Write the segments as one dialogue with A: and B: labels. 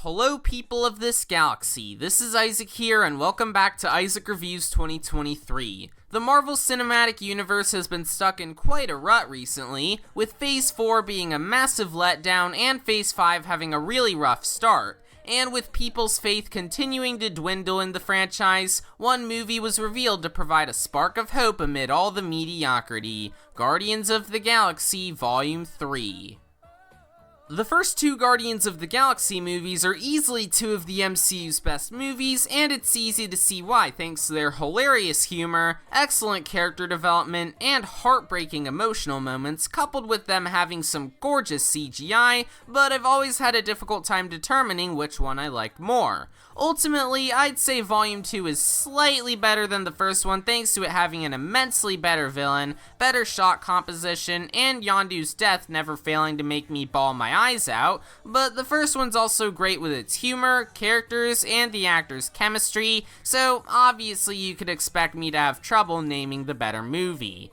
A: Hello people of this galaxy, this is Isaac here and welcome back to Isaac Reviews 2023. The Marvel Cinematic Universe has been stuck in quite a rut recently, with Phase 4 being a massive letdown and Phase 5 having a really rough start. And with people's faith continuing to dwindle in the franchise, one movie was revealed to provide a spark of hope amid all the mediocrity: Guardians of the Galaxy Volume 3. The first two Guardians of the Galaxy movies are easily two of the MCU's best movies, and it's easy to see why thanks to their hilarious humor, excellent character development, and heartbreaking emotional moments, coupled with them having some gorgeous CGI, but I've always had a difficult time determining which one I liked more. Ultimately, I'd say Volume 2 is slightly better than the first one thanks to it having an immensely better villain, better shot composition, and Yondu's death never failing to make me bawl my eyes out, but the first one's also great with its humor, characters, and the actors' chemistry, so obviously you could expect me to have trouble naming the better movie.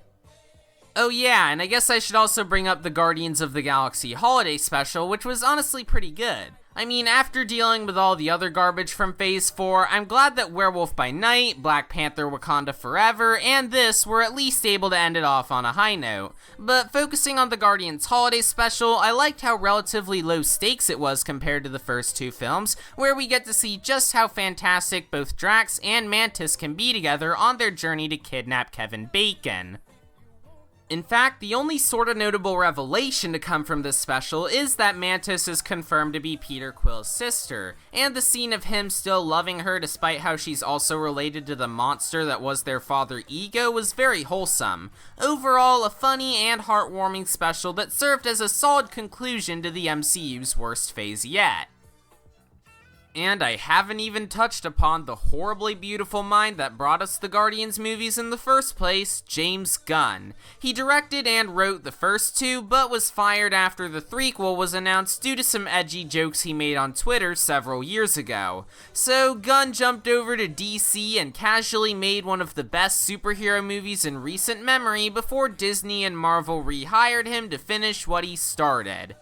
A: Oh yeah, and I guess I should also bring up the Guardians of the Galaxy Holiday Special, which was honestly pretty good. I mean, after dealing with all the other garbage from Phase 4, I'm glad that Werewolf by Night, Black Panther Wakanda Forever, and this were at least able to end it off on a high note. But focusing on the Guardians Holiday Special, I liked how relatively low stakes it was compared to the first two films, where we get to see just how fantastic both Drax and Mantis can be together on their journey to kidnap Kevin Bacon. In fact, the only sort of notable revelation to come from this special is that Mantis is confirmed to be Peter Quill's sister, and the scene of him still loving her despite how she's also related to the monster that was their father Ego was very wholesome. Overall, a funny and heartwarming special that served as a solid conclusion to the MCU's worst phase yet. And I haven't even touched upon the horribly beautiful mind that brought us the Guardians movies in the first place, James Gunn. He directed and wrote the first two, but was fired after the threequel was announced due to some edgy jokes he made on Twitter several years ago. So Gunn jumped over to DC and casually made one of the best superhero movies in recent memory before Disney and Marvel rehired him to finish what he started.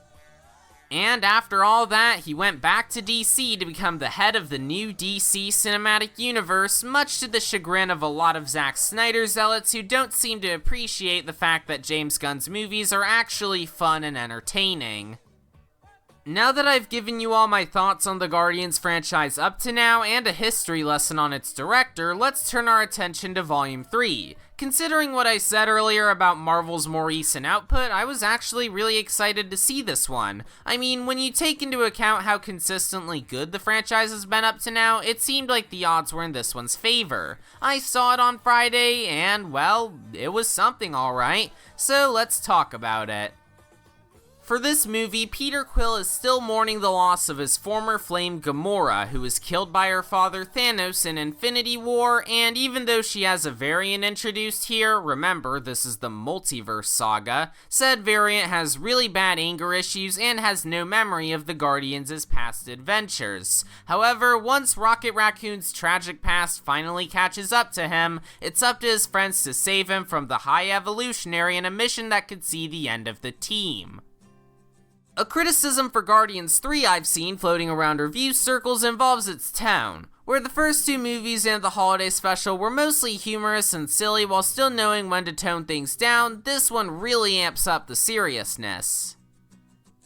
A: And after all that, he went back to DC to become the head of the new DC Cinematic Universe, much to the chagrin of a lot of Zack Snyder zealots who don't seem to appreciate the fact that James Gunn's movies are actually fun and entertaining. Now that I've given you all my thoughts on the Guardians franchise up to now and a history lesson on its director, let's turn our attention to Volume 3. Considering what I said earlier about Marvel's more recent output, I was actually really excited to see this one. I mean, when you take into account how consistently good the franchise has been up to now, it seemed like the odds were in this one's favor. I saw it on Friday, and well, it was something alright, so let's talk about it. For this movie, Peter Quill is still mourning the loss of his former flame Gamora, who was killed by her father Thanos in Infinity War, and even though she has a variant introduced here, remember this is the multiverse saga, said variant has really bad anger issues and has no memory of the Guardians' past adventures. However, once Rocket Raccoon's tragic past finally catches up to him, it's up to his friends to save him from the High Evolutionary in a mission that could see the end of the team. A criticism for Guardians 3 I've seen floating around review circles involves its tone. Where the first two movies and the holiday special were mostly humorous and silly while still knowing when to tone things down, this one really amps up the seriousness.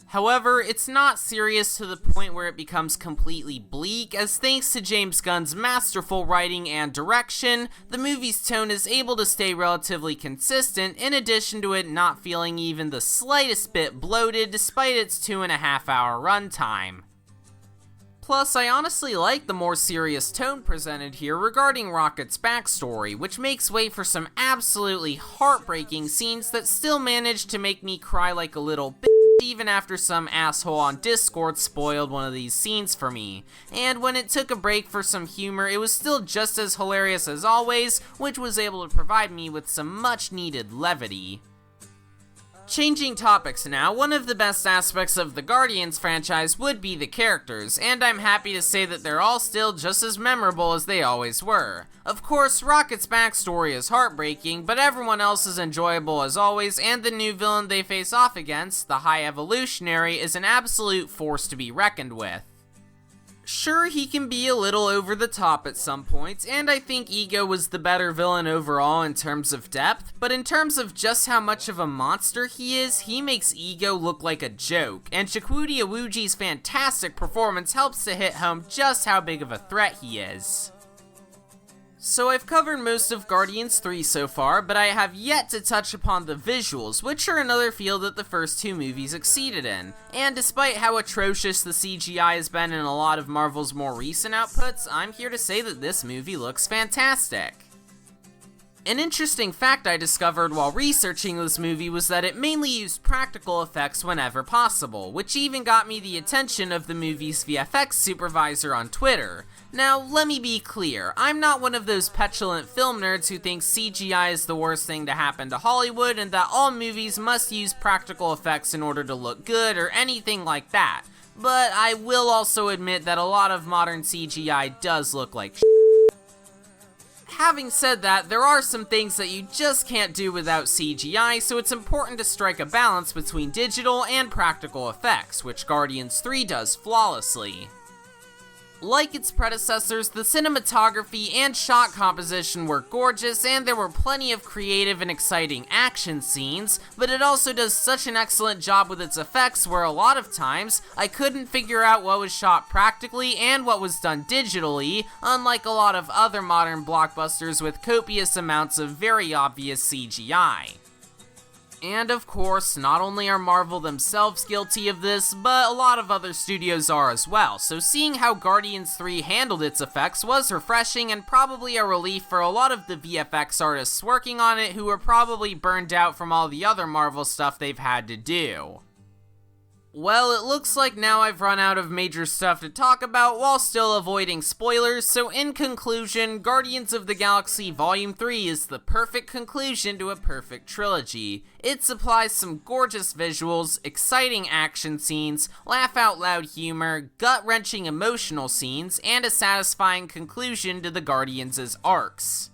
A: However, it's not serious to the point where it becomes completely bleak, as thanks to James Gunn's masterful writing and direction, the movie's tone is able to stay relatively consistent, in addition to it not feeling even the slightest bit bloated despite its 2.5-hour runtime. Plus, I honestly like the more serious tone presented here regarding Rocket's backstory, which makes way for some absolutely heartbreaking scenes that still manage to make me cry like a little bitch, even after some asshole on Discord spoiled one of these scenes for me. And when it took a break for some humor, it was still just as hilarious as always, which was able to provide me with some much needed levity. Changing topics now, one of the best aspects of the Guardians franchise would be the characters, and I'm happy to say that they're all still just as memorable as they always were. Of course, Rocket's backstory is heartbreaking, but everyone else is enjoyable as always, and the new villain they face off against, the High Evolutionary, is an absolute force to be reckoned with. Sure, he can be a little over the top at some points, and I think Ego was the better villain overall in terms of depth, but in terms of just how much of a monster he is, he makes Ego look like a joke, and Chukwudi Iwuji's fantastic performance helps to hit home just how big of a threat he is. So I've covered most of Guardians 3 so far, but I have yet to touch upon the visuals, which are another field that the first two movies exceeded in. And despite how atrocious the CGI has been in a lot of Marvel's more recent outputs, I'm here to say that this movie looks fantastic. An interesting fact I discovered while researching this movie was that it mainly used practical effects whenever possible, which even got me the attention of the movie's VFX supervisor on Twitter. Now, let me be clear, I'm not one of those petulant film nerds who thinks CGI is the worst thing to happen to Hollywood and that all movies must use practical effects in order to look good or anything like that, but I will also admit that a lot of modern CGI does look like Having said that, there are some things that you just can't do without CGI, so it's important to strike a balance between digital and practical effects, which Guardians 3 does flawlessly. Like its predecessors, the cinematography and shot composition were gorgeous, and there were plenty of creative and exciting action scenes, but it also does such an excellent job with its effects where a lot of times, I couldn't figure out what was shot practically and what was done digitally, unlike a lot of other modern blockbusters with copious amounts of very obvious CGI. And of course, not only are Marvel themselves guilty of this, but a lot of other studios are as well, so seeing how Guardians 3 handled its effects was refreshing and probably a relief for a lot of the VFX artists working on it who were probably burned out from all the other Marvel stuff they've had to do. Well, it looks like now I've run out of major stuff to talk about while still avoiding spoilers, so in conclusion, Guardians of the Galaxy Volume 3 is the perfect conclusion to a perfect trilogy. It supplies some gorgeous visuals, exciting action scenes, laugh-out-loud humor, gut-wrenching emotional scenes, and a satisfying conclusion to the Guardians' arcs.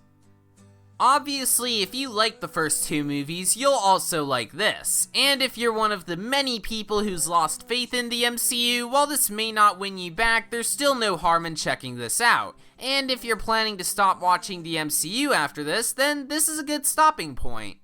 A: Obviously, if you like the first two movies, you'll also like this. And if you're one of the many people who's lost faith in the MCU, while this may not win you back, there's still no harm in checking this out. And if you're planning to stop watching the MCU after this, then this is a good stopping point.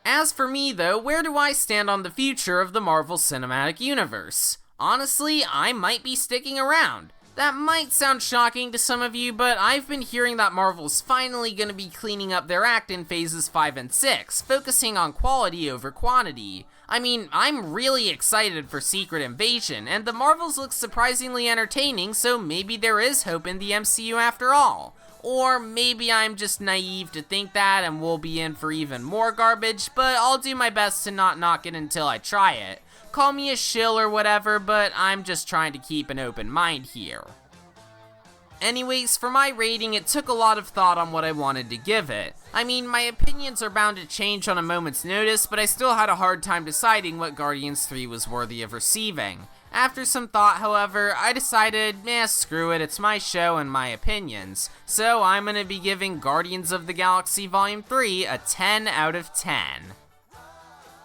A: As for me though, where do I stand on the future of the Marvel Cinematic Universe? Honestly, I might be sticking around. That might sound shocking to some of you, but I've been hearing that Marvel's finally gonna be cleaning up their act in phases 5 and 6, focusing on quality over quantity. I mean, I'm really excited for Secret Invasion, and the Marvels look surprisingly entertaining, so maybe there is hope in the MCU after all. Or maybe I'm just naive to think that and we'll be in for even more garbage, but I'll do my best to not knock it until I try it. Call me a shill or whatever, but I'm just trying to keep an open mind here. Anyways, for my rating, it took a lot of thought on what I wanted to give it. I mean, my opinions are bound to change on a moment's notice, but I still had a hard time deciding what Guardians 3 was worthy of receiving. After some thought, however, I decided, screw it, it's my show and my opinions. So I'm gonna be giving Guardians of the Galaxy Volume 3 a 10 out of 10.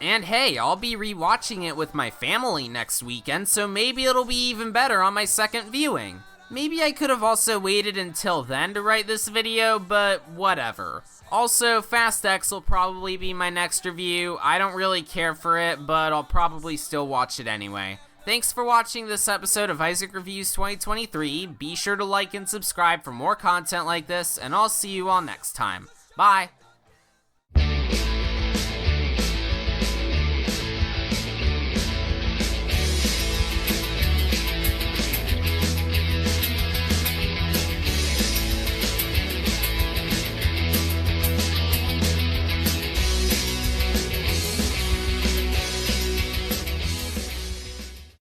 A: And hey, I'll be rewatching it with my family next weekend, so maybe it'll be even better on my second viewing. Maybe I could have also waited until then to write this video, but whatever. Also, Fast X will probably be my next review. I don't really care for it, but I'll probably still watch it anyway. Thanks for watching this episode of Isaac Reviews 2023. Be sure to like and subscribe for more content like this, and I'll see you all next time. Bye!